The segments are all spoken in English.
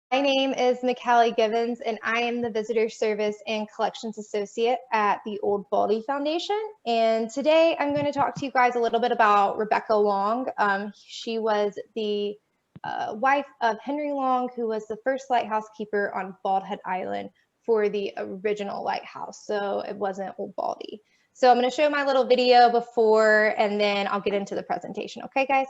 My name is McGivens, and I am the Visitor Service and Collections Associate at the Old Baldy Foundation. And today I'm going to talk to you guys a little bit about Rebecca Long. She was the wife of Henry Long, who was the first lighthouse keeper on Bald Head Island for the original lighthouse. So it wasn't Old Baldy. So I'm going to show my little video before, and then I'll get into the presentation. Okay, guys?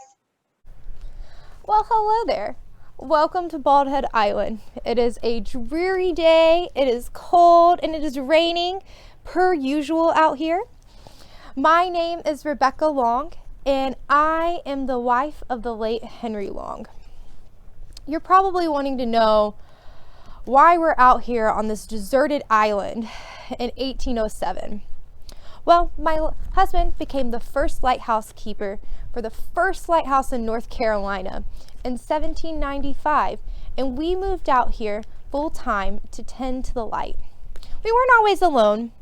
Well, hello there. Welcome to Bald Head Island. It is a dreary day, it is cold, and it is raining per usual out here. My name is Rebecca Long, and I am the wife of the late Henry Long. You're probably wanting to know why we're out here on this deserted island in 1807. Well, my husband became the first lighthouse keeper for the first lighthouse in North Carolina in 1795, and we moved out here full time to tend to the light. We weren't always alone.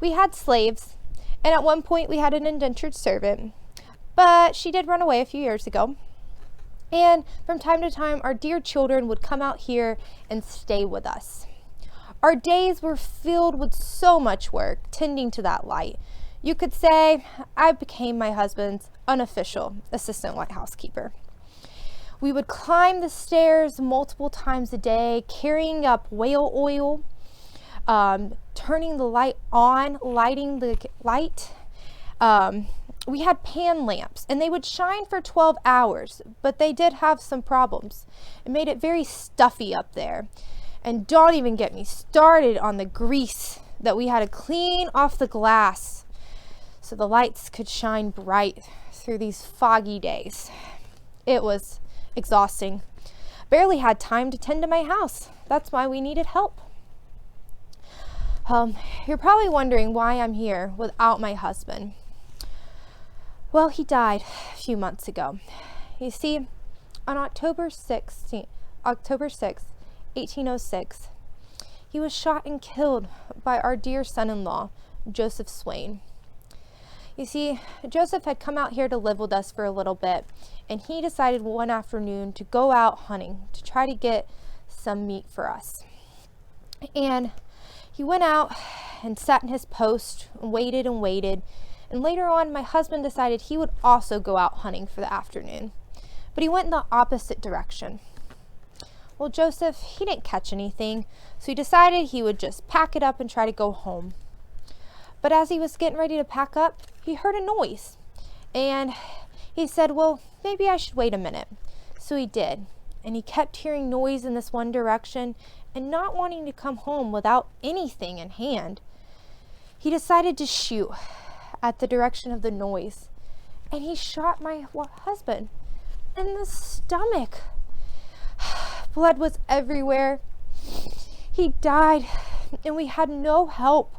We had slaves, and at one point we had an indentured servant, but she did run away a few years ago. And from time to time, our dear children would come out here and stay with us. Our days were filled with so much work tending to that light. You could say I became my husband's unofficial assistant lighthouse keeper. We would climb the stairs multiple times a day, carrying up whale oil, turning the light on, lighting the light. We had pan lamps, and they would shine for 12 hours, but they did have some problems. It made it very stuffy up there. And don't even get me started on the grease that we had to clean off the glass so the lights could shine bright through these foggy days. It was exhausting. Barely had time to tend to my house. That's why we needed help. You're probably wondering why I'm here without my husband. Well, he died a few months ago. You see, on October 6th, 1806, he was shot and killed by our dear son-in-law, Joseph Swain. You see, Joseph had come out here to live with us for a little bit, and he decided one afternoon to go out hunting to try to get some meat for us. And he went out and sat in his post and waited, and later on my husband decided he would also go out hunting for the afternoon, but he went in the opposite direction. Well, Joseph, he didn't catch anything, so he decided he would just pack it up and try to go home. But as he was getting ready to pack up, he heard a noise, and he said, well, maybe I should wait a minute. So he did, and he kept hearing noise in this one direction and not wanting to come home without anything in hand. He decided to shoot at the direction of the noise, and he shot my husband in the stomach. Blood was everywhere. He died, and we had no help.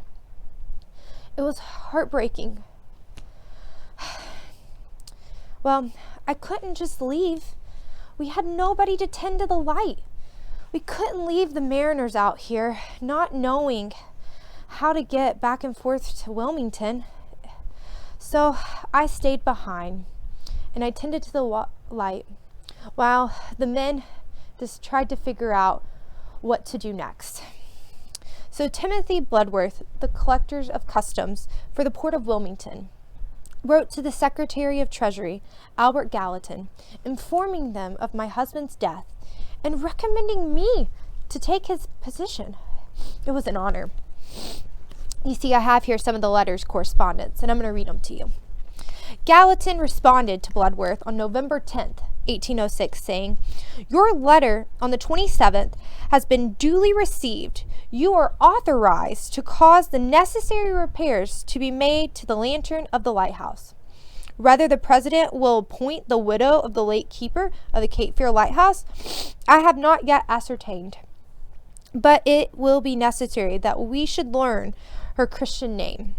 It was heartbreaking. Well, I couldn't just leave. We had nobody to tend to the light. We couldn't leave the mariners out here, not knowing how to get back and forth to Wilmington. So I stayed behind, and I tended to the light, while the men just tried to figure out what to do next. So Timothy Bloodworth, the collectors of customs for the port of Wilmington, wrote to the Secretary of Treasury, Albert Gallatin, informing them of my husband's death and recommending me to take his position. It was an honor. You see, I have here some of the letters correspondence, and I'm going to read them to you. Gallatin responded to Bloodworth on November 10th, 1806, saying, your letter on the 27th has been duly received. You are authorized to cause the necessary repairs to be made to the lantern of the lighthouse. Whether the president will appoint the widow of the late keeper of the Cape Fear Lighthouse, I have not yet ascertained. But it will be necessary that we should learn her Christian name,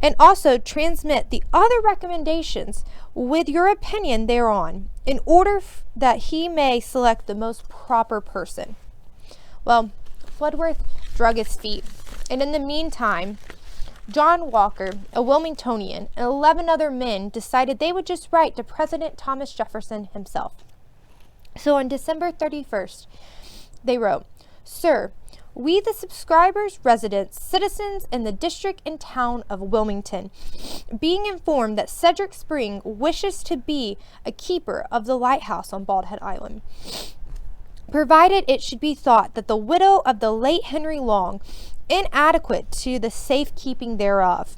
and also transmit the other recommendations with your opinion thereon, in order that he may select the most proper person. Well, Bloodworth drug his feet, and in the meantime, John Walker, a Wilmingtonian, and 11 other men decided they would just write to President Thomas Jefferson himself. So on December 31st, They wrote, "Sir, we, the subscribers, residents, citizens in the district and town of Wilmington, being informed that Cedric Spring wishes to be a keeper of the lighthouse on Bald Head Island, provided it should be thought that the widow of the late Henry Long, inadequate to the safekeeping thereof,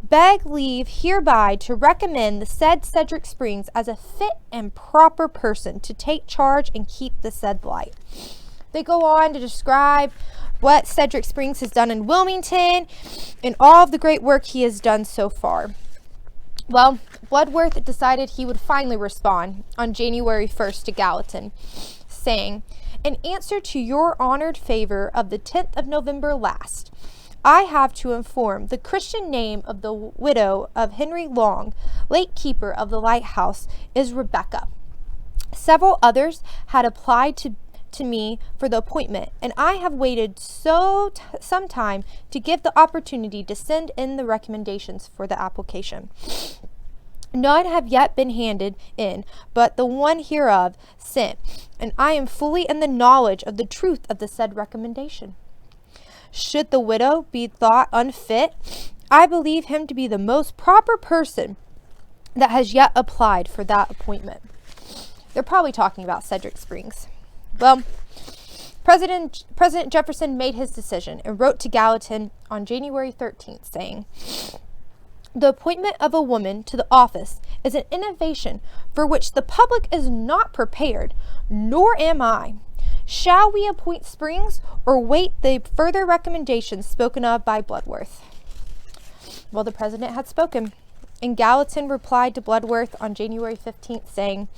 beg leave hereby to recommend the said Cedric Springs as a fit and proper person to take charge and keep the said light." They go on to describe what Cedric Springs has done in Wilmington and all of the great work he has done so far. Well, Bloodworth decided he would finally respond on January 1st to Gallatin, saying, "In answer to your honored favor of the 10th of November last, I have to inform the Christian name of the widow of Henry Long, late keeper of the lighthouse, is Rebecca. Several others had applied to me for the appointment, and I have waited some time to give the opportunity to send in the recommendations for the application. None have yet been handed in, but the one hereof sent, and I am fully in the knowledge of the truth of the said recommendation. Should the widow be thought unfit, I believe him to be the most proper person that has yet applied for that appointment." They're probably talking about Cedric Springs. Well, President Jefferson made his decision and wrote to Gallatin on January 13th saying, "The appointment of a woman to the office is an innovation for which the public is not prepared, nor am I. Shall we appoint Springs or wait the further recommendations spoken of by Bloodworth?" Well, the president had spoken, and Gallatin replied to Bloodworth on January 15th saying,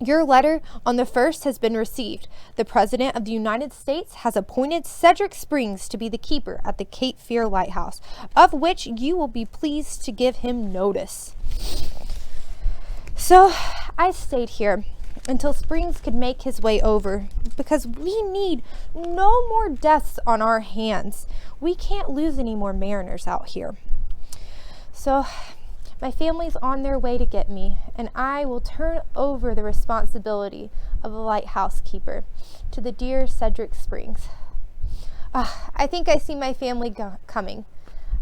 "Your letter on the 1st has been received. The President of the United States has appointed Cedric Springs to be the keeper at the Cape Fear Lighthouse, of which you will be pleased to give him notice." So I stayed here until Springs could make his way over, because we need no more deaths on our hands. We can't lose any more mariners out here. So my family's on their way to get me, and I will turn over the responsibility of the lighthouse keeper to the dear Cedric Springs. I think I see my family coming.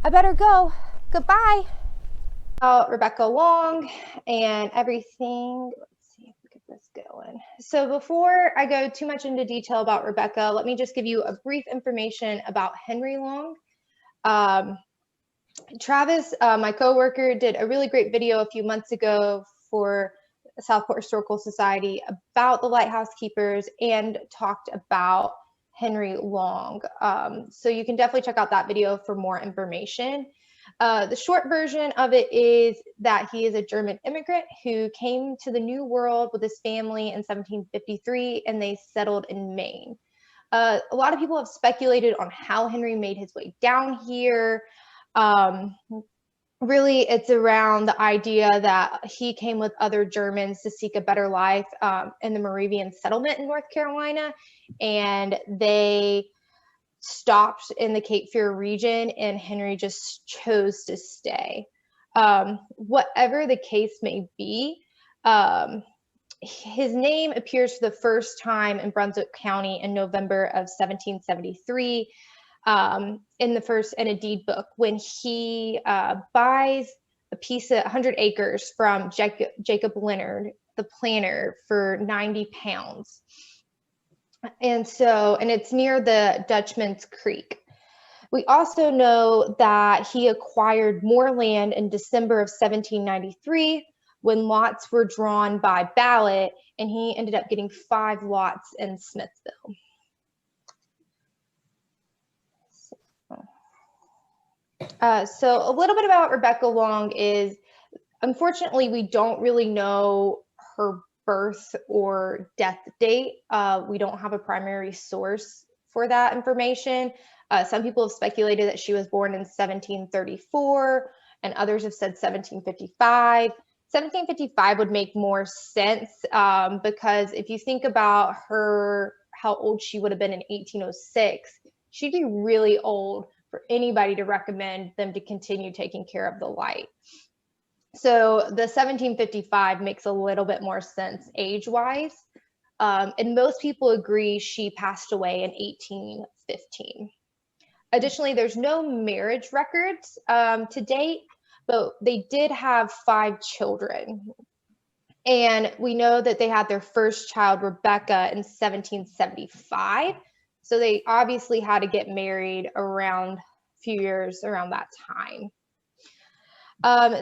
I better go. Goodbye. Rebecca Long and everything. Let's see if we get this going. So before I go too much into detail about Rebecca, let me just give you a brief information about Henry Long. Travis, my coworker, did a really great video a few months ago for Southport Historical Society about the lighthouse keepers and talked about Henry Long. So you can definitely check out that video for more information. The short version of it is that he is a German immigrant who came to the New World with his family in 1753, and they settled in Maine. A lot of people have speculated on how Henry made his way down here. Really, it's around the idea that he came with other Germans to seek a better life in the Moravian settlement in North Carolina, and they stopped in the Cape Fear region, and Henry just chose to stay. Whatever the case may be, his name appears for the first time in Brunswick County in November of 1773. In a deed book when he buys a piece of 100 acres from Jacob Leonard, the planter, for 90 pounds. And it's near the Dutchman's Creek. We also know that he acquired more land in December of 1793 when lots were drawn by ballot, and he ended up getting 5 lots in Smithville. So a little bit about Rebecca Long is, unfortunately, we don't really know her birth or death date. We don't have a primary source for that information. Some people have speculated that she was born in 1734, and others have said 1755. 1755 would make more sense because if you think about her, how old she would have been in 1806, she'd be really old for anybody to recommend them to continue taking care of the light. So the 1755 makes a little bit more sense age-wise. and most people agree she passed away in 1815. Additionally, there's no marriage records to date, but they did have 5 children. And we know that they had their first child, Rebecca, in 1775. So they obviously had to get married around a few years around that time.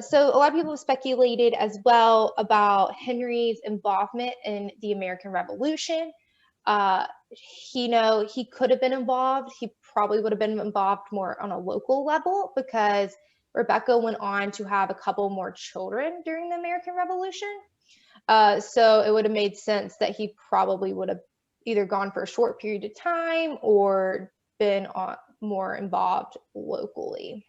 So a lot of people have speculated as well about Henry's involvement in the American Revolution. He could have been involved. He probably would have been involved more on a local level because Rebecca went on to have a couple more children during the American Revolution. So it would have made sense that he probably would have either gone for a short period of time or been more involved locally.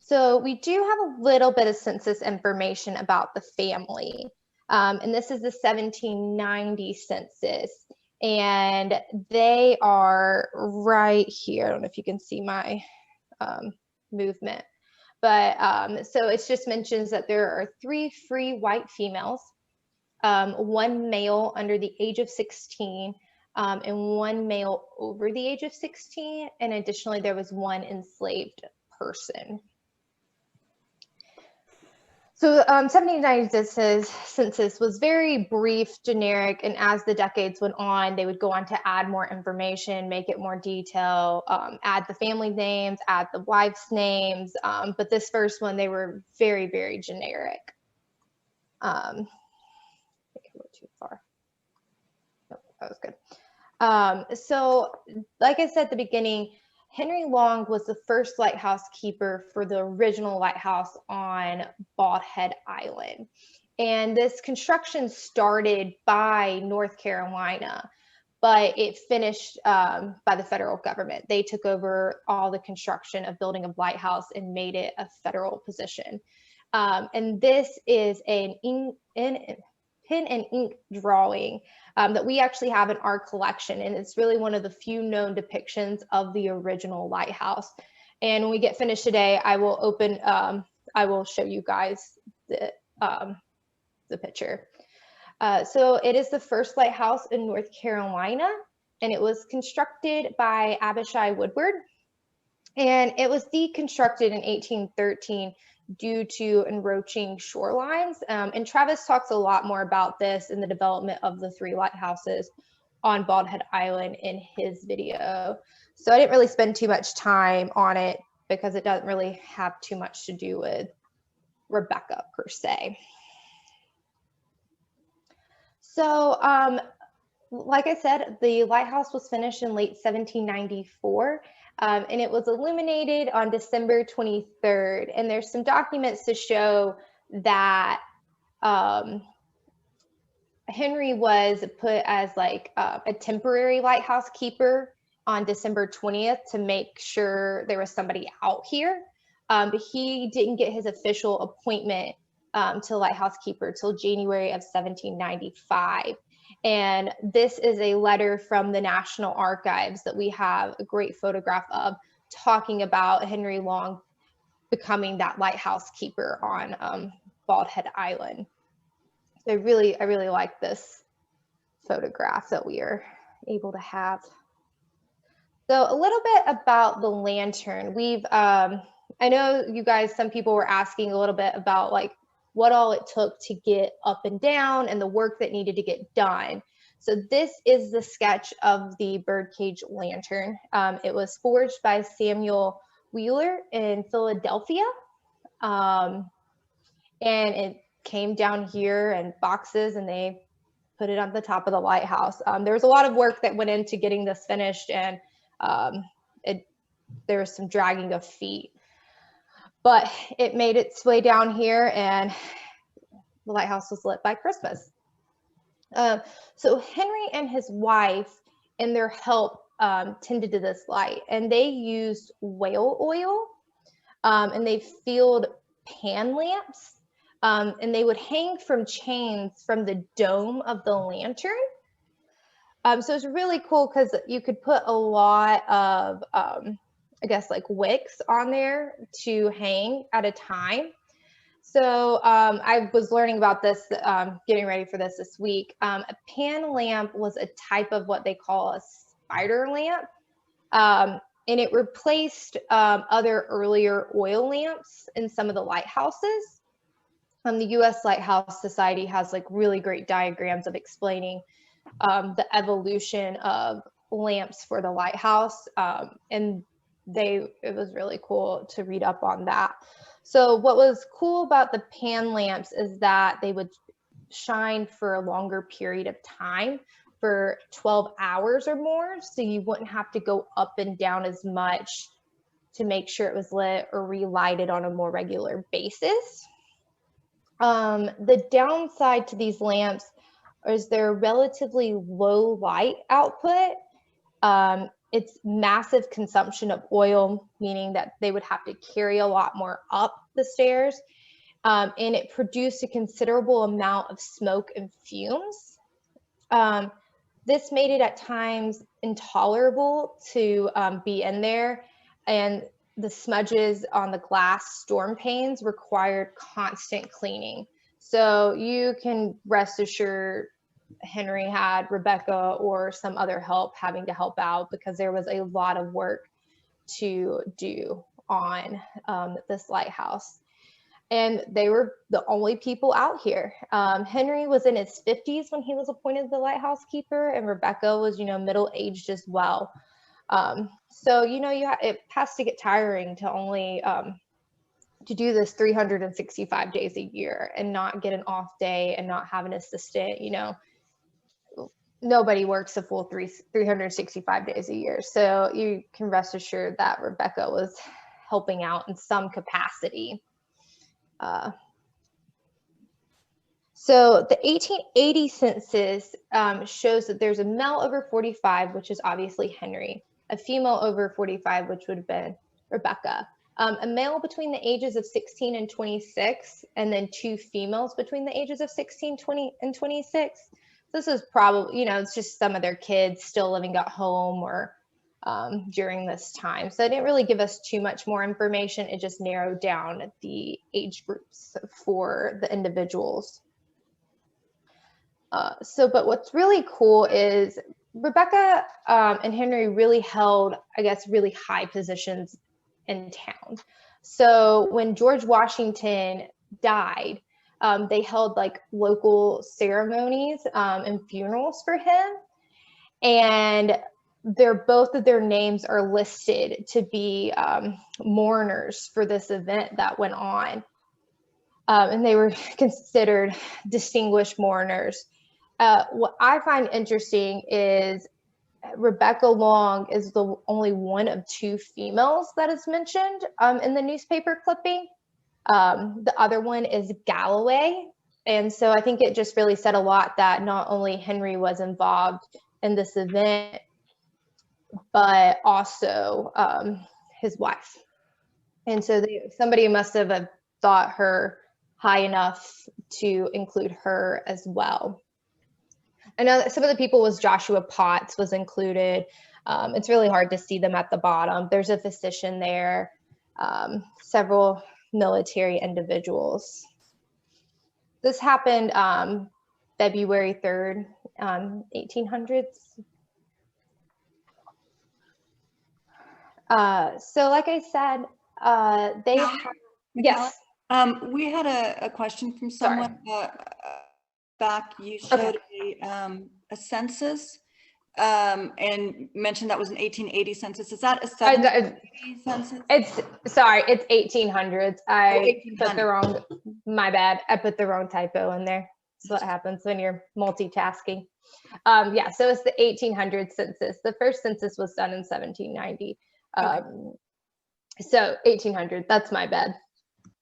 So we do have a little bit of census information about the family. And this is the 1790 census. And they are right here. I don't know if you can see my movement. But so it just mentions that there are 3 free white females, 1 male under the age of 16, and 1 male over the age of 16. And additionally, there was 1 enslaved person. So 1790 census was very brief, generic, and as the decades went on, they would go on to add more information, make it more detailed, add the family names, add the wives' names. But this first one, they were very, very generic. I think I went too far. Nope, that was good. So like I said at the beginning, Henry Long was the first lighthouse keeper for the original lighthouse on Bald Head Island. And this construction started by North Carolina, but it finished by the federal government. They took over all the construction of building a lighthouse and made it a federal position. And this is an pen and ink drawing that we actually have in our collection. And it's really one of the few known depictions of the original lighthouse. And when we get finished today, I will show you guys the picture. So it is the first lighthouse in North Carolina, and it was constructed by Abishai Woodward. And it was deconstructed in 1813 due to encroaching shorelines. And Travis talks a lot more about this in the development of the 3 lighthouses on Bald Head Island in his video. So I didn't really spend too much time on it because it doesn't really have too much to do with Rebecca per se. So like I said, the lighthouse was finished in late 1794. And it was illuminated on December 23rd. And there's some documents to show that Henry was put as like a temporary lighthouse keeper on December 20th to make sure there was somebody out here. But he didn't get his official appointment to lighthouse keeper till January of 1795. And this is a letter from the National Archives that we have a great photograph of, talking about Henry Long becoming that lighthouse keeper on Bald Head Island. So I really like this photograph that we are able to have. So a little bit about the lantern. I know you guys, some people were asking a little bit about like what all it took to get up and down and the work that needed to get done. So this is the sketch of the Birdcage Lantern. It was forged by Samuel Wheeler in Philadelphia. And it came down here in boxes and they put it on the top of the lighthouse. There was a lot of work that went into getting this finished, and there was some dragging of feet. But it made its way down here and the lighthouse was lit by Christmas. So Henry and his wife and their help tended to this light, and they used whale oil and they filled pan lamps and they would hang from chains from the dome of the lantern. So it's really cool because you could put a lot of I guess like wicks on there to hang at a time. So I was learning about this, getting ready for this week. A pan lamp was a type of what they call a spider lamp, and it replaced other earlier oil lamps in some of the lighthouses. The U.S. Lighthouse Society has like really great diagrams of explaining the evolution of lamps for the lighthouse, and it was really cool to read up on that. So what was cool about the pan lamps is that they would shine for a longer period of time, for 12 hours or more, so you wouldn't have to go up and down as much to make sure it was lit or relighted on a more regular basis. The downside to these lamps is their relatively low light output. It's massive consumption of oil, meaning that they would have to carry a lot more up the stairs. And it produced a considerable amount of smoke and fumes. This made it at times intolerable to be in there, and the smudges on the glass storm panes required constant cleaning. So you can rest assured Henry had Rebecca or some other help having to help out, because there was a lot of work to do on this lighthouse. And they were the only people out here. Henry was in his 50s when he was appointed the lighthouse keeper, and Rebecca was, middle-aged as well. So, it has to get tiring to only to do this 365 days a year and not get an off day and not have an assistant. Nobody works a full 365 days a year. So you can rest assured that Rebecca was helping out in some capacity. So the 1880 census shows that there's a male over 45, which is obviously Henry, a female over 45, which would have been Rebecca, a male between the ages of 16 and 26, and then 2 females between the ages of 16, 20, and 26. This is probably, it's just some of their kids still living at home or during this time. So it didn't really give us too much more information. It just narrowed down the age groups for the individuals. But what's really cool is Rebecca and Henry really held, I guess, really high positions in town. So when George Washington died, they held like local ceremonies and funerals for him. And both of their names are listed to be mourners for this event that went on. And they were considered distinguished mourners. What I find interesting is Rebecca Long is the only one of 2 females that is mentioned in the newspaper clipping. The other one is Galloway. And so I think it just really said a lot that not only Henry was involved in this event, but also his wife. And so somebody must have thought her high enough to include her as well. I know that some of the people was Joshua Potts was included. It's really hard to see them at the bottom. There's a physician there, several military individuals. This happened February 3rd, 1800s. So like I said, yes. We had a question from someone back. You showed a census and mentioned that was an 1880 census. Is that a 1780 census? It's 1800s. I put the wrong, my bad. I put the wrong typo in there. That's what happens when you're multitasking. Yeah, so it's the 1800 census. The first census was done in 1790. So 1800, that's my bad.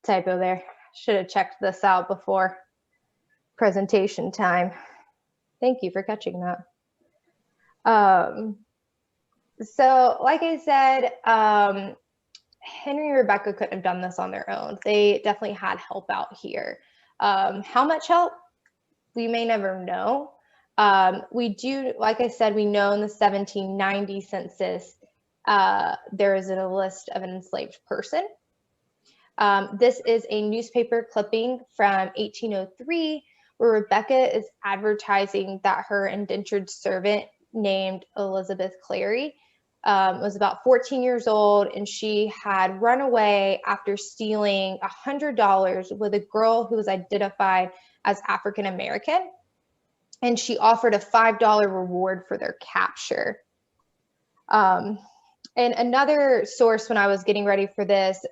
Typo there. Should have checked this out before presentation time. Thank you for catching that. So like I said, Henry and Rebecca couldn't have done this on their own. They definitely had help out here. How much help? We may never know. We do, like I said, we know in the 1790 census, there is a list of an enslaved person. This is a newspaper clipping from 1803 where Rebecca is advertising that her indentured servant named Elizabeth Clary was about 14 years old, and she had run away after stealing $100 with a girl who was identified as African American, and she offered a $5 reward for their capture. And another source, when I was getting ready for this,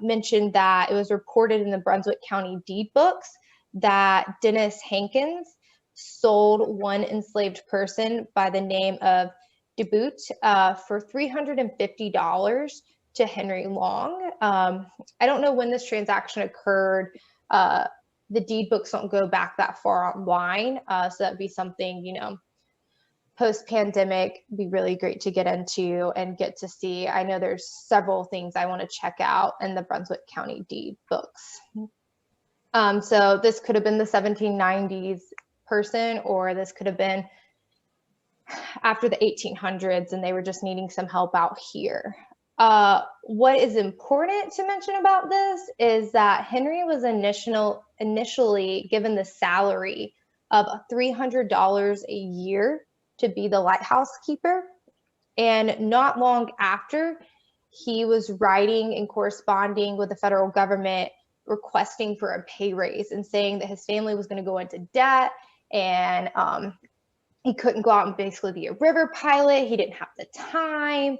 mentioned that it was reported in the Brunswick County deed books that Dennis Hankins sold one enslaved person by the name of DeBoot for $350 to Henry Long. I don't know when this transaction occurred. The deed books don't go back that far online, so that'd be something, you know, post-pandemic, be really great to get into and get to see. I know there's several things I want to check out in the Brunswick County deed books. So this could have been the 1790s person, or this could have been after the 1800s and they were just needing some help out here. What is important to mention about this is that Henry was initially given the salary of $300 a year to be the lighthouse keeper. And not long after, he was writing and corresponding with the federal government requesting for a pay raise and saying that his family was going to go into debt, and he couldn't go out and basically be a river pilot. He didn't have the time.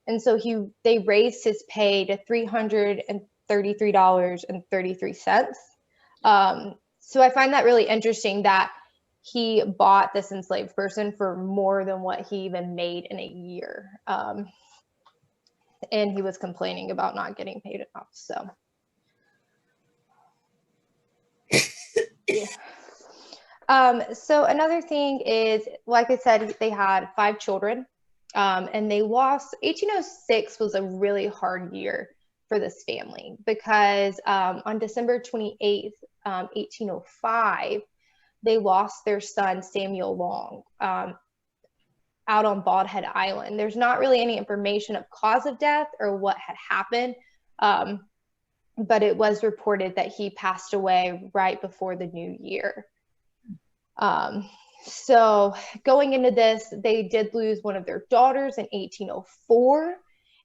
And so they raised his pay to $333.33. So I find that really interesting that he bought this enslaved person for more than what he even made in a year. And he was complaining about not getting paid enough. So, yeah. So another thing is, like I said, they had 5 children, and they lost. 1806 was a really hard year for this family because on December 28th, 1805, they lost their son, Samuel Long, out on Bald Head Island. There's not really any information of cause of death or what had happened, but it was reported that he passed away right before the new year. So going into this, they did lose one of their daughters in 1804,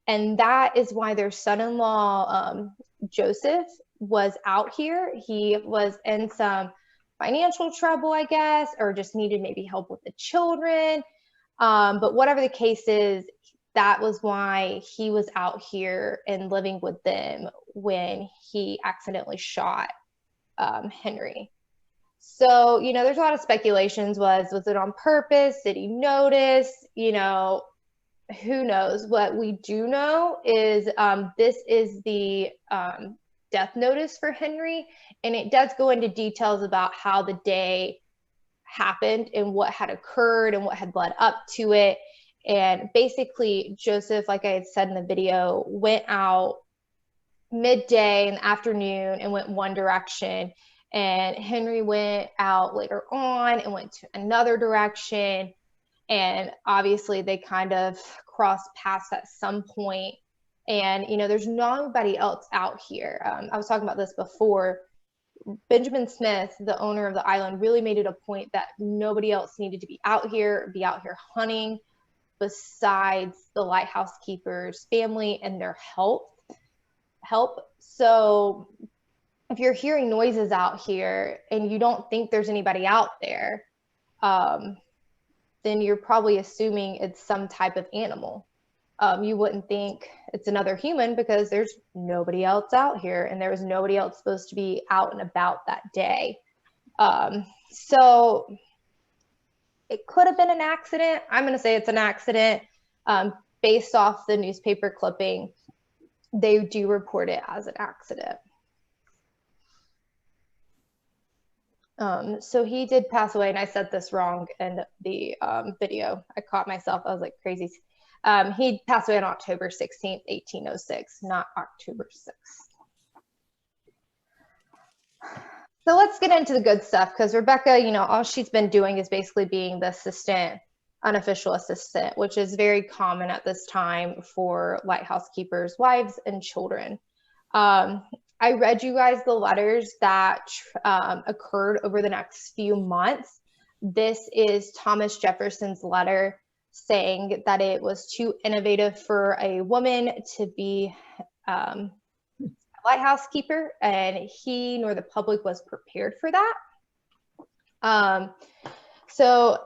and that is why their son-in-law, Joseph, was out here. He was in some financial trouble, I guess, or just needed maybe help with the children. But whatever the case is, that was why he was out here and living with them when he accidentally shot Henry. So, you know, there's a lot of speculations. Was it on purpose? Did he notice? You know, who knows? What we do know is this is the death notice for Henry, and it does go into details about how the day happened and what had occurred and what had led up to it. And basically, Joseph, like I had said in the video, went out midday in the afternoon and went one direction, and Henry went out later on and went to another direction, and obviously they kind of crossed paths at some point. And, you know, there's nobody else out here. I was talking about this before. Benjamin Smith, the owner of the island, really made it a point that nobody else needed to be out here hunting besides the lighthouse keeper's family and their help. So if you're hearing noises out here and you don't think there's anybody out there, then you're probably assuming it's some type of animal. You wouldn't think it's another human because there's nobody else out here, and there was nobody else supposed to be out and about that day. So it could have been an accident. I'm going to say it's an accident. Based off the newspaper clipping, they do report it as an accident. So he did pass away, and I said this wrong in the video. I caught myself. I was like crazy. He passed away on October 16th, 1806, not October 6th. So let's get into the good stuff, because Rebecca, you know, all she's been doing is basically being the assistant, unofficial assistant, which is very common at this time for lighthouse keepers' wives and children. I read you guys the letters that occurred over the next few months. This is Thomas Jefferson's letter saying that it was too innovative for a woman to be a lighthouse keeper, and he nor the public was prepared for that. So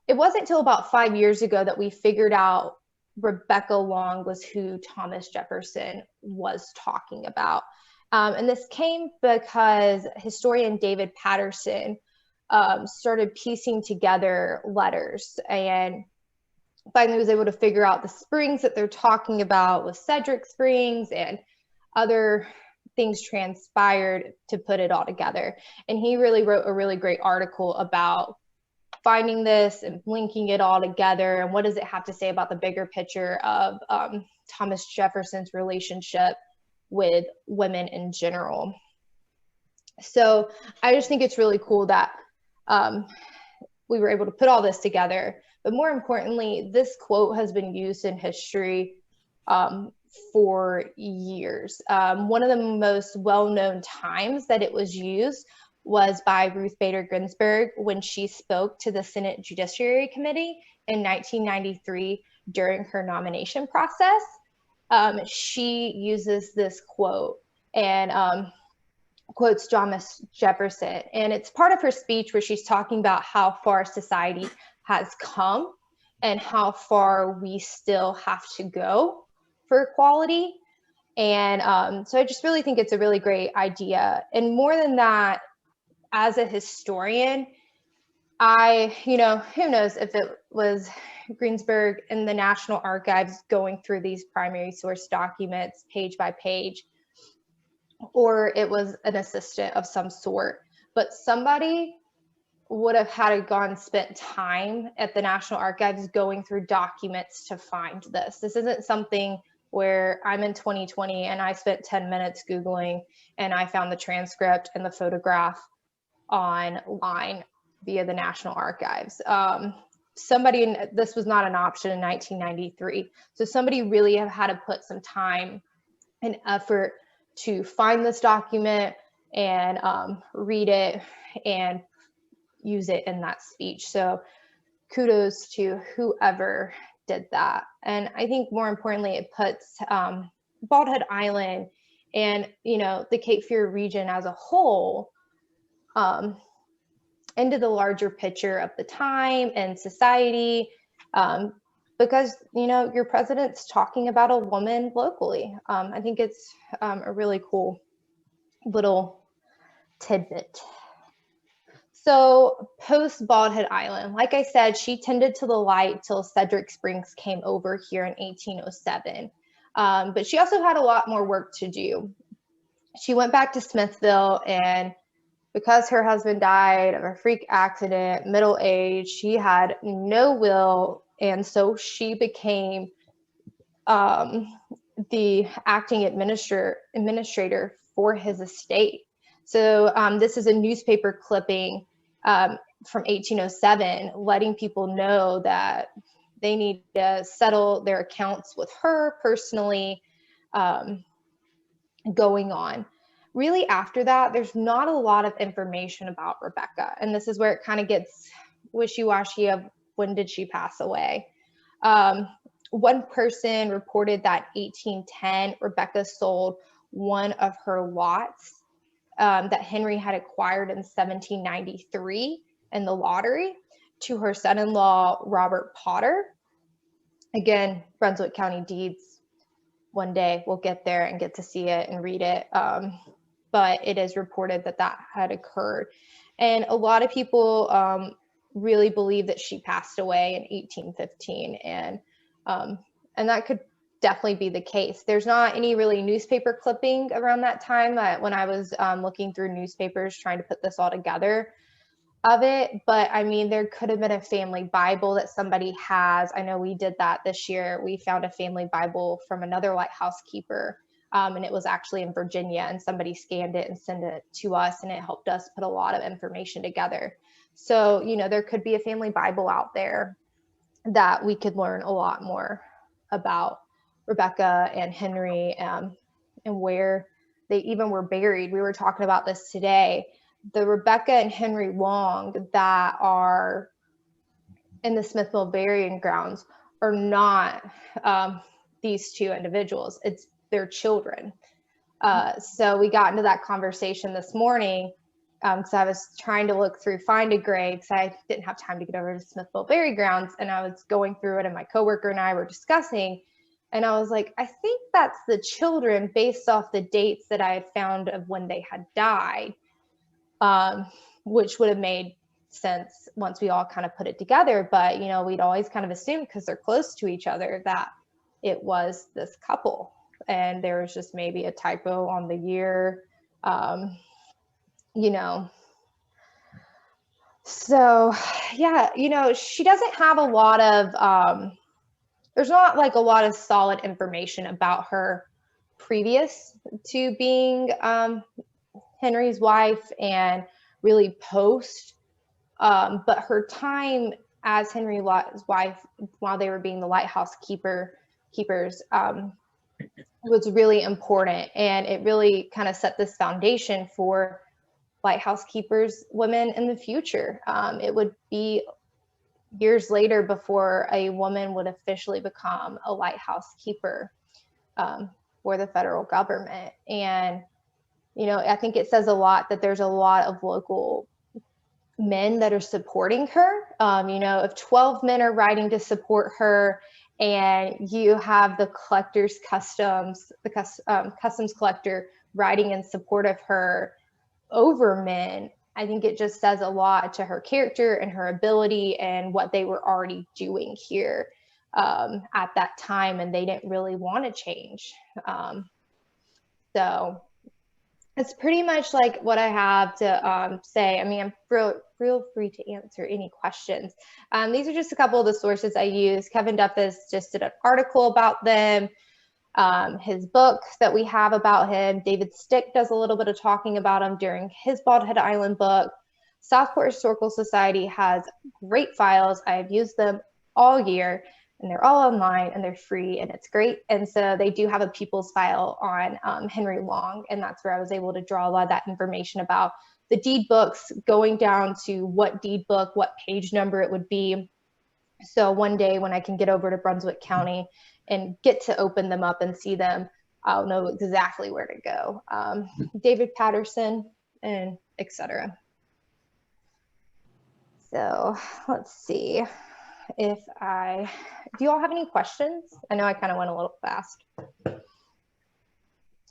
it wasn't until about 5 years ago that we figured out Rebecca Long was who Thomas Jefferson was talking about. And this came because historian David Patterson started piecing together letters, and finally was able to figure out the springs that they're talking about with Cedric Springs, and other things transpired to put it all together. And he really wrote a really great article about finding this and linking it all together, and what does it have to say about the bigger picture of Thomas Jefferson's relationship with women in general. So I just think it's really cool that we were able to put all this together. But more importantly, this quote has been used in history for years. One of the most well-known times that it was used was by Ruth Bader Ginsburg when she spoke to the Senate Judiciary Committee in 1993 during her nomination process. She uses this quote and quotes Thomas Jefferson. And it's part of her speech where she's talking about how far society has come and how far we still have to go for equality. And so I just really think it's a really great idea. And more than that, as a historian, who knows if it was Ginsburg in the National Archives going through these primary source documents page by page, or it was an assistant of some sort, but somebody would have had to gone and spent time at the National Archives going through documents to find this. This isn't something where I'm in 2020 and I spent 10 minutes Googling and I found the transcript and the photograph online via the National Archives. This was not an option in 1993. So somebody really have had to put some time and effort to find this document and read it and use it in that speech. So kudos to whoever did that. And I think more importantly, it puts Bald Head Island and the Cape Fear region as a whole into the larger picture of the time and society, because your president's talking about a woman locally. I think it's a really cool little tidbit. So post Bald Head Island, like I said, she tended to the light till Cedric Springs came over here in 1807. But she also had a lot more work to do. She went back to Smithville, and because her husband died of a freak accident, middle age, she had no will. And so she became the acting administrator for his estate. So this is a newspaper clipping from 1807, letting people know that they need to settle their accounts with her personally going on. Really, after that, there's not a lot of information about Rebecca. And this is where it kind of gets wishy-washy of when did she pass away. One person reported that 1810, Rebecca sold one of her lots that Henry had acquired in 1793 in the lottery to her son-in-law, Robert Potter. Again, Brunswick County deeds. One day we'll get there and get to see it and read it. But it is reported that that had occurred. And a lot of people really believe that she passed away in 1815. And that could definitely be the case. There's not any really newspaper clipping around that time when I was looking through newspapers trying to put this all together of it. But I mean, there could have been a family Bible that somebody has. I know we did that this year. We found a family Bible from another lighthouse keeper. And it was actually in Virginia, and somebody scanned it and sent it to us, and it helped us put a lot of information together. So, there could be a family Bible out there that we could learn a lot more about Rebecca and Henry and where they even were buried. We were talking about this today. The Rebecca and Henry Long that are in the Smithville burying grounds are not these two individuals. It's their children. So we got into that conversation this morning because I was trying to look through Find a Grave because I didn't have time to get over to Smithville Bury Grounds, and I was going through it, and my coworker and I were discussing, and I was like, I think that's the children based off the dates that I had found of when they had died, which would have made sense once we all kind of put it together. But, you know, we'd always kind of assumed because they're close to each other that it was this couple. And there was just maybe a typo on the year, you know. So, yeah, you know, she doesn't have a lot of, there's not like a lot of solid information about her previous to being Henry's wife and really post. But her time as Henry's wife while they were being the lighthouse keepers was really important, and it really kind of set this foundation for lighthouse keepers women in the future. It would be years later before a woman would officially become a lighthouse keeper for the federal government. And you know, I think it says a lot that there's a lot of local men that are supporting her. You know, if 12 men are riding to support her, and you have the collector's customs, the customs collector riding in support of her over men, I think it just says a lot to her character and her ability and what they were already doing here at that time, and they didn't really want to change. So it's pretty much like what I have to say. I mean, I'm real free to answer any questions. These are just a couple of the sources I use. Kevin Duffus just did an article about them. His book that we have about him. David Stick does a little bit of talking about him during his Bald Head Island book. Southport Historical Society has great files. I have used them all year, and they're all online and they're free, and it's great. And so they do have a people's file on Henry Long, and that's where I was able to draw a lot of that information about the deed books, going down to what deed book, what page number it would be. So one day when I can get over to Brunswick County and get to open them up and see them, I'll know exactly where to go. David Patterson, and etc. So let's see if do you all have any questions? I know I kind of went a little fast.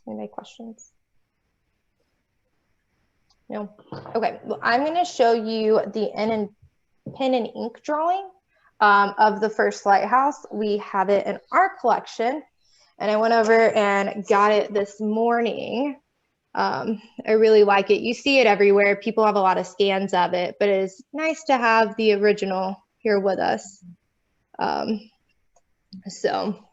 Any questions? No? Okay, well, I'm gonna show you the pen and ink drawing of the First Lighthouse. We have it in our collection, and I went over and got it this morning. I really like it. You see it everywhere. People have a lot of scans of it, but it is nice to have the original here with us. So.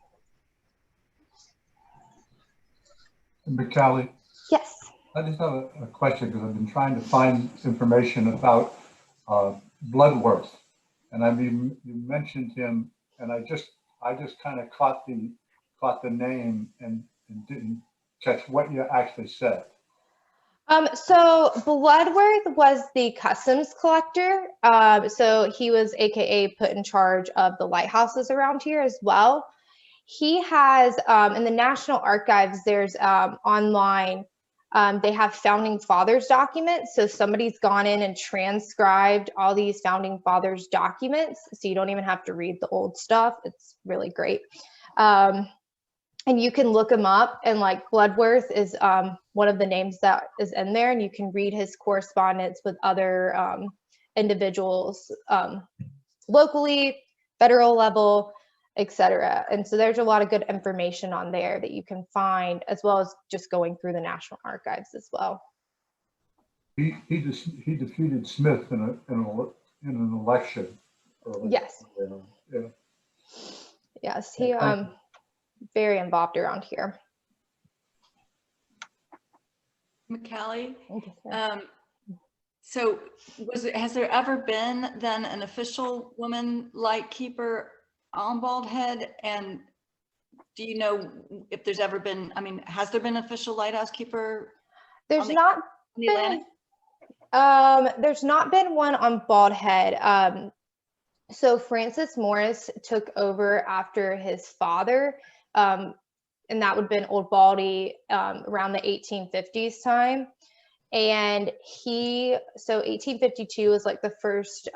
Callie? Yes. I just have a question, because I've been trying to find information about Bloodworth, and I mean, you mentioned him, and I just kind of caught the name and didn't catch what you actually said. So Bloodworth was the customs collector. So he was AKA put in charge of the lighthouses around here as well. He has, in the National Archives, there's online, they have Founding Fathers documents. So somebody's gone in and transcribed all these Founding Fathers documents. So you don't even have to read the old stuff. It's really great. And you can look him up, and like Bloodworth is one of the names that is in there, and you can read his correspondence with other individuals locally, federal level, etc. And so there's a lot of good information on there that you can find, as well as just going through the National Archives as well. He defeated Smith in an election. Yes. Yeah. Yes, he very involved around here. Callie, so has there ever been then an official woman lightkeeper on Bald Head? And do you know if there's ever been, I mean, has there been an official lighthouse keeper? There's the- not on the Atlantic? there's not been one on Bald Head. So Francis Morris took over after his father, and that would have been Old Baldy around the 1850s time. And so 1852 was like the first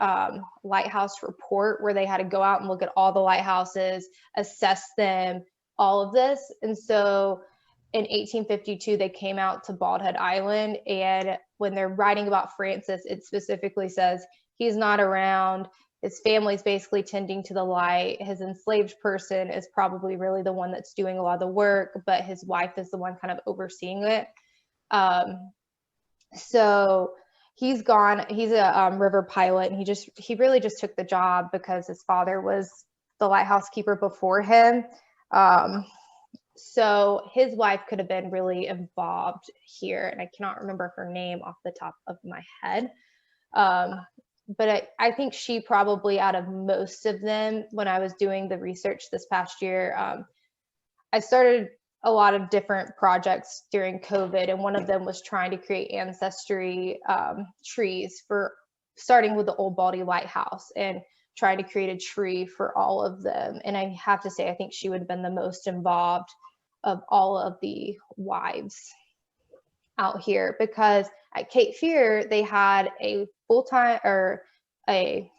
lighthouse report where they had to go out and look at all the lighthouses, assess them, all of this. And so in 1852, they came out to Bald Head Island. And when they're writing about Francis, it specifically says he's not around. His family's basically tending to the light. His enslaved person is probably really the one that's doing a lot of the work, but his wife is the one kind of overseeing it. So he's gone. He's a river pilot, and he really just took the job because his father was the lighthouse keeper before him. So his wife could have been really involved here, and I cannot remember her name off the top of my head. But I think she probably, out of most of them, when I was doing the research this past year, I started a lot of different projects during COVID, and one of them was trying to create ancestry trees for starting with the Old Baldy Lighthouse and trying to create a tree for all of them. And I have to say, I think she would have been the most involved of all of the wives out here, because at Cape Fear, they had a full-time or a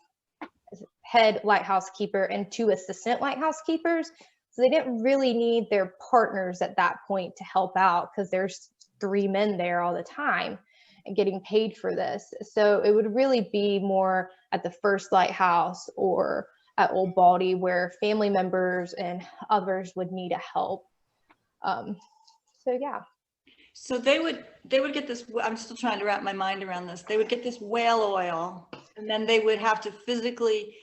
head lighthouse keeper and 2 assistant lighthouse keepers. So they didn't really need their partners at that point to help out, because there's 3 men there all the time and getting paid for this. So it would really be more at the First Lighthouse or at Old Baldy, where family members and others would need a help. So yeah. So they would get this, I'm still trying to wrap my mind around this. They would get this whale oil, and then they would have to physically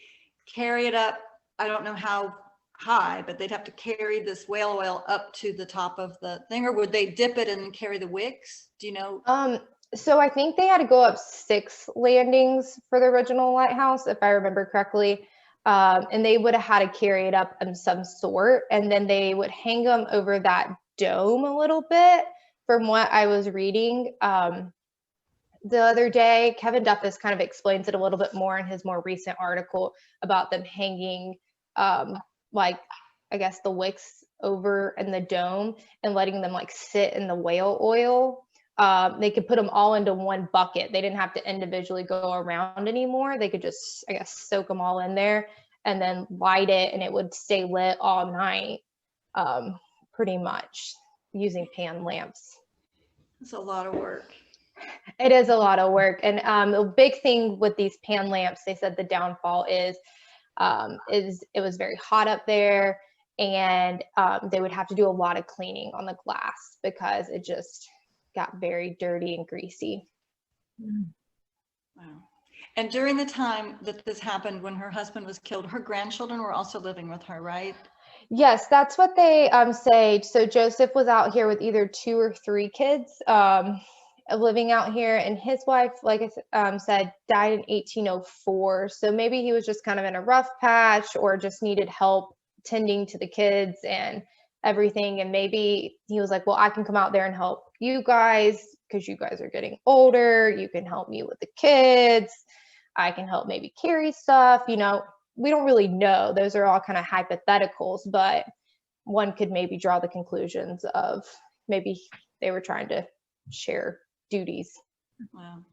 carry it up. I don't know how high, but they'd have to carry this whale oil up to the top of the thing, or would they dip it and carry the wicks? Do you know? So I think they had to go up 6 landings for the original lighthouse, if I remember correctly. And they would have had to carry it up of some sort, and then they would hang them over that dome a little bit. From what I was reading the other day, Kevin Duffus kind of explains it a little bit more in his more recent article about them hanging, like, I guess, the wicks over in the dome and letting them like sit in the whale oil. They could put them all into one bucket. They didn't have to individually go around anymore. They could just, I guess, soak them all in there and then light it, and it would stay lit all night, pretty much, using pan lamps. It's a lot of work. It is a lot of work. And the big thing with these pan lamps, they said the downfall is it was very hot up there, and they would have to do a lot of cleaning on the glass because it just got very dirty and greasy. Wow. And during the time that this happened, when her husband was killed, her grandchildren were also living with her, right? Yes, that's what they say. So Joseph was out here with either 2 or 3 kids living out here, and his wife, like I said, died in 1804. So maybe he was just kind of in a rough patch, or just needed help tending to the kids and everything. And maybe he was like, well, I can come out there and help you guys because you guys are getting older. You can help me with the kids. I can help maybe carry stuff. You know, we don't really know. Those are all kind of hypotheticals, but one could maybe draw the conclusions of maybe they were trying to share duties. Wow.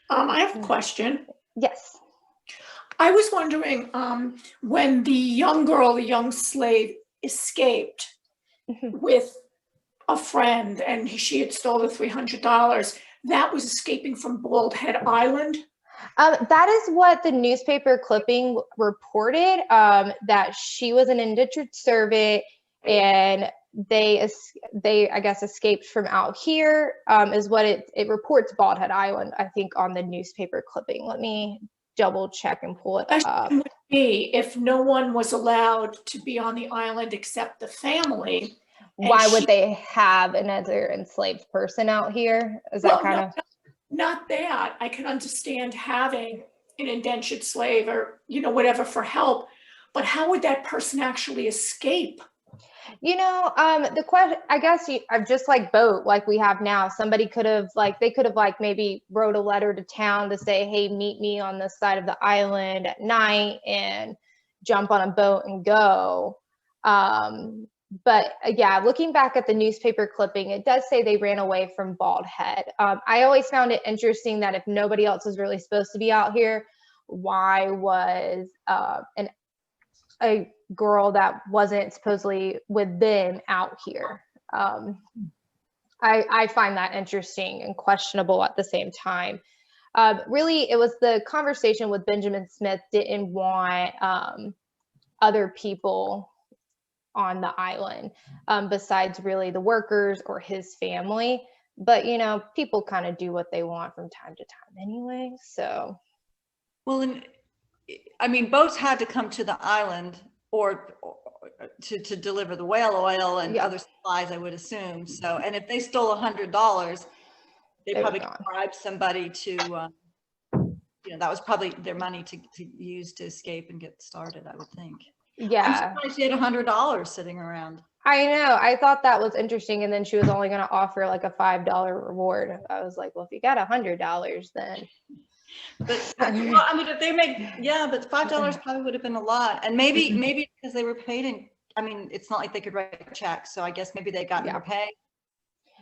I have a question. Yes. I was wondering, when the young girl, the young slave, escaped with a friend and she had stolen the $300, that was escaping from Bald Head Island? That is what the newspaper clipping reported, that she was an indentured servant, and they I guess escaped from out here, is what it reports Bald Head Island, I think, on the newspaper clipping. Let me double check and pull it up. Would be if no one was allowed to be on the island except the family. Why would they have another enslaved person out here? Is that kind of? Not that. I can understand having an indentured slave or, you know, whatever for help, but how would that person actually escape? The question, I guess, just like boat, like we have now, somebody could have they could have maybe wrote a letter to town to say, hey, meet me on this side of the island at night and jump on a boat and go. But yeah, looking back at the newspaper clipping, it does say they ran away from Bald Head. I always found it interesting that if nobody else was really supposed to be out here, why was a girl that wasn't supposedly with them out here? I find that interesting and questionable at the same time. Really, it was the conversation with Benjamin Smith didn't want other people on the island besides really the workers or his family. But, people kind of do what they want from time to time anyway. So. Well, and I mean, boats had to come to the island or to deliver the whale oil and other supplies, I would assume. So, and if they stole $100, they probably bribed somebody to, that was probably their money to use to escape and get started, I would think. Yeah. I'm surprised she had $100 sitting around. I know. I thought that was interesting. And then she was only going to offer like a $5 reward. I was like, well, if you got $100, then. But well, I mean, if they make, but $5 probably would have been a lot. And maybe because they were paid in, I mean, it's not like they could write a check. So I guess maybe they got their pay.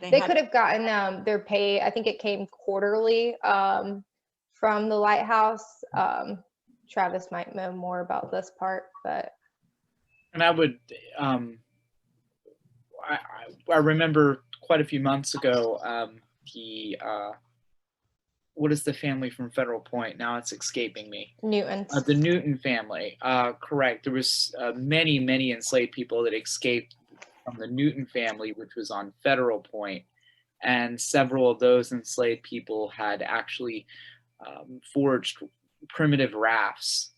They could have gotten their pay. I think it came quarterly from the lighthouse. Travis might know more about this part, but. And I would, I remember quite a few months ago, what is the family from Federal Point? Now it's escaping me. Newton. The Newton family, correct. There was many enslaved people that escaped from the Newton family, which was on Federal Point. And several of those enslaved people had actually forged primitive rafts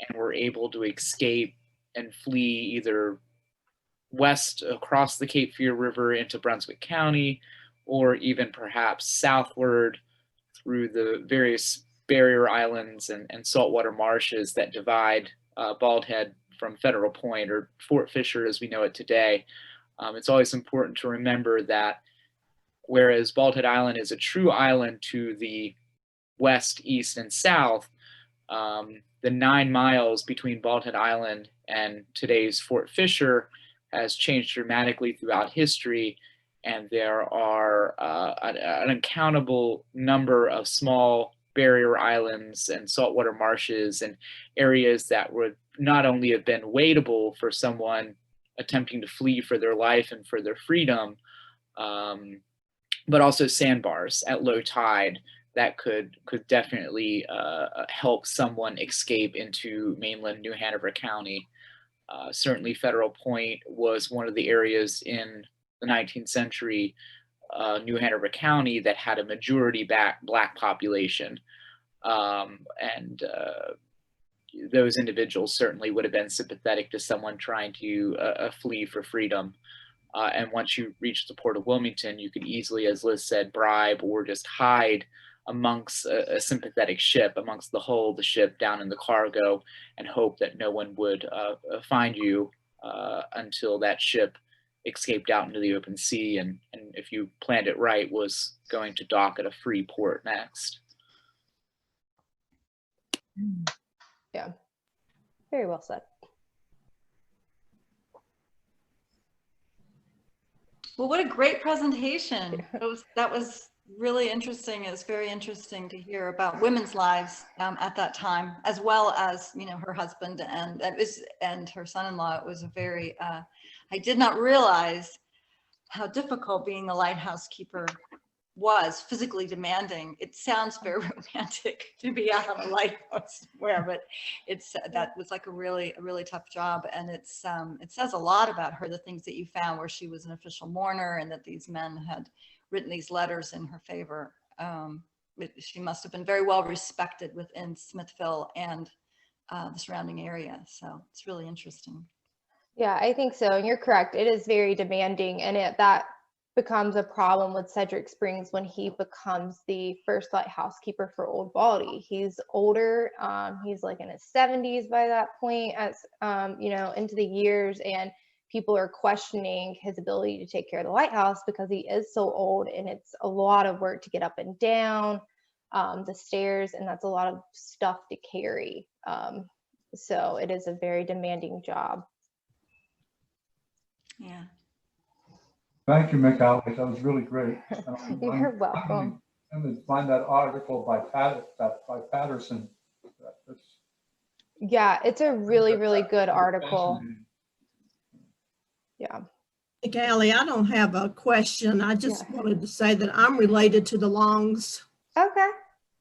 and were able to escape and flee either west across the Cape Fear River into Brunswick County, or even perhaps southward through the various barrier islands and saltwater marshes that divide Bald Head from Federal Point, or Fort Fisher as we know it today. It's always important to remember that whereas Bald Head Island is a true island to the west, east, and south, the 9 miles between Bald Head Island and today's Fort Fisher has changed dramatically throughout history, and there are an uncountable number of small barrier islands and saltwater marshes and areas that would not only have been wadeable for someone attempting to flee for their life and for their freedom, but also sandbars at low tide that could definitely help someone escape into mainland New Hanover County. Certainly Federal Point was one of the areas in the 19th century New Hanover County that had a majority Black population. And those individuals certainly would have been sympathetic to someone trying to flee for freedom. And once you reach the port of Wilmington, you could easily, as Liz said, bribe or just hide amongst a sympathetic ship, amongst the hull of the ship down in the cargo, and hope that no one would find you until that ship escaped out into the open sea, and if you planned it right, was going to dock at a free port next. Yeah, very well said. Well, what a great presentation. That was really interesting. It was very interesting to hear about women's lives at that time, as well as, her husband and her son-in-law. It was a very, I did not realize how difficult being a lighthouse keeper was, physically demanding. It sounds very romantic to be out on a lighthouse somewhere, but that was like a really tough job. And it says a lot about her, the things that you found, where she was an official mourner and that these men had written these letters in her favor. She must have been very well respected within Smithville and the surrounding area. So it's really interesting. Yeah, I think so. And you're correct. It is very demanding. And that becomes a problem with Cedric Springs when he becomes the first lighthouse keeper for Old Baldy. He's older. He's like in his 70s by that point, as into the years. And people are questioning his ability to take care of the lighthouse because he is so old, and it's a lot of work to get up and down the stairs, and that's a lot of stuff to carry. So it is a very demanding job. Yeah. Thank you, McAllie. That was really great. You're welcome. I'm going to find that article by Patterson. Yeah, it's a really, really good article. Yeah. Allie, I don't have a question. I just wanted to say that I'm related to the Longs. Okay.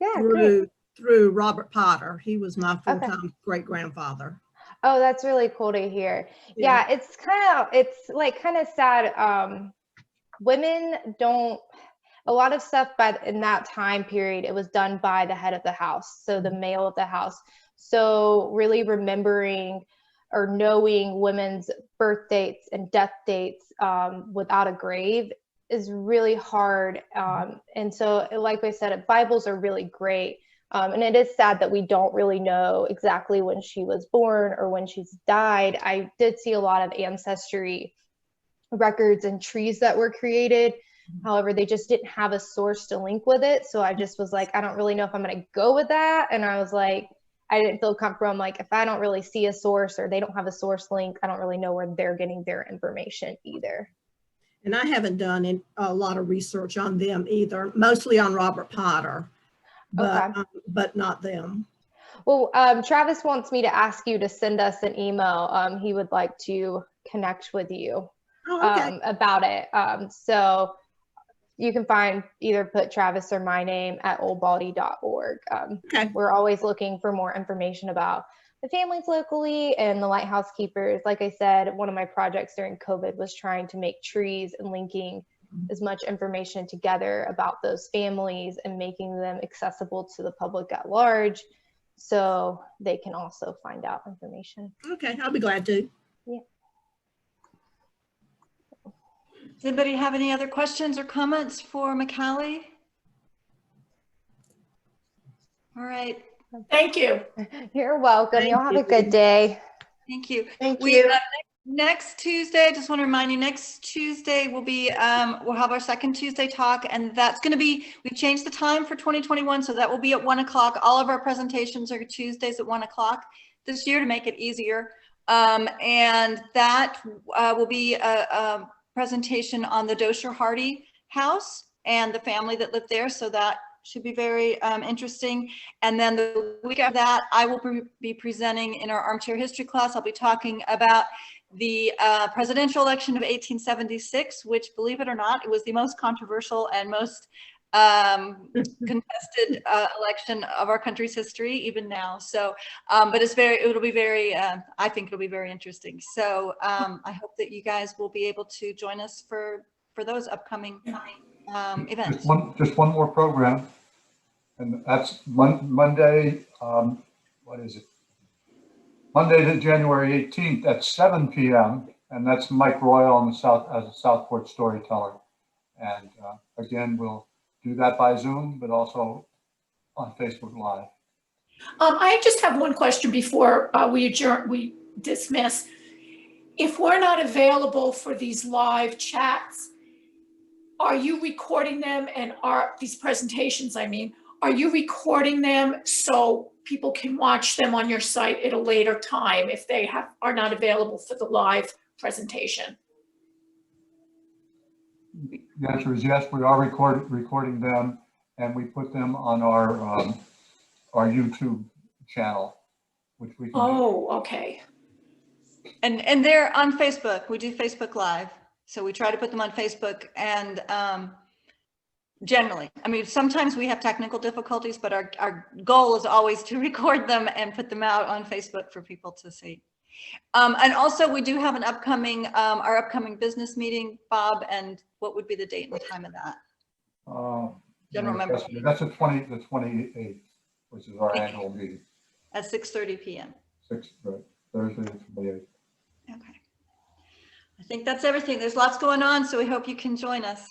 Yeah, great. Through Robert Potter. He was my full-time great-grandfather. Oh, that's really cool to hear. Yeah, it's kind of sad. Women don't, a lot of stuff in that time period, it was done by the head of the house, so the male of the house. So really remembering or knowing women's birth dates and death dates without a grave is really hard. And so, like I said, Bibles are really great. And it is sad that we don't really know exactly when she was born or when she's died. I did see a lot of ancestry records and trees that were created. However, they just didn't have a source to link with it. So I just was like, I don't really know if I'm going to go with that. And I was like, I didn't feel comfortable. I'm like, if I don't really see a source or they don't have a source link, I don't really know where they're getting their information either. And I haven't done a lot of research on them either, mostly on Robert Potter, but not them. Well, Travis wants me to ask you to send us an email. He would like to connect with you about it. So you can put Travis or my name at oldbaldy.org. We're always looking for more information about the families locally and the lighthouse keepers. Like I said, one of my projects during COVID was trying to make trees and linking as much information together about those families and making them accessible to the public at large so they can also find out information. Okay, I'll be glad to. Yeah. Does anybody have any other questions or comments for McAllie? All right. Thank you. You're welcome. Y'all have a good day. Thank you. Thank you. Next Tuesday, I just want to remind you, next Tuesday will be, we'll have our second Tuesday talk, and that's going to be, we've changed the time for 2021, so that will be at 1 o'clock. All of our presentations are Tuesdays at 1 o'clock this year to make it easier. And that will be a presentation on the Dosher Hardy house and the family that lived there, so that should be very interesting. And then the week after that, I will be presenting in our armchair history class. I'll be talking about the presidential election of 1876, which, believe it or not, it was the most controversial and most contested election of our country's history, even now. So, but it'll be very, I think it'll be very interesting. So I hope that you guys will be able to join us for those upcoming events. Just one more program, and that's Monday. What is it? Monday, to January 18th at 7 p.m. And that's Mike Royal on as a Southport storyteller. And again, we'll do that by Zoom, but also on Facebook Live. I just have one question before we dismiss. If we're not available for these live chats, are you recording them, and these presentations, I mean, are you recording them so people can watch them on your site at a later time if they are not available for the live presentation? The answer is yes. We are recording them, and we put them on our YouTube channel, which we can do. Okay. And they're on Facebook. We do Facebook Live. So we try to put them on Facebook, and generally, I mean, sometimes we have technical difficulties, but our goal is always to record them and put them out on Facebook for people to see. And also we do have an upcoming, our upcoming business meeting, Bob, and what would be the date and time of that? General member. That's the 28th, which is our annual meeting. At 6:30 p.m. Thursday, the 28th. Okay. I think that's everything. There's lots going on, so we hope you can join us.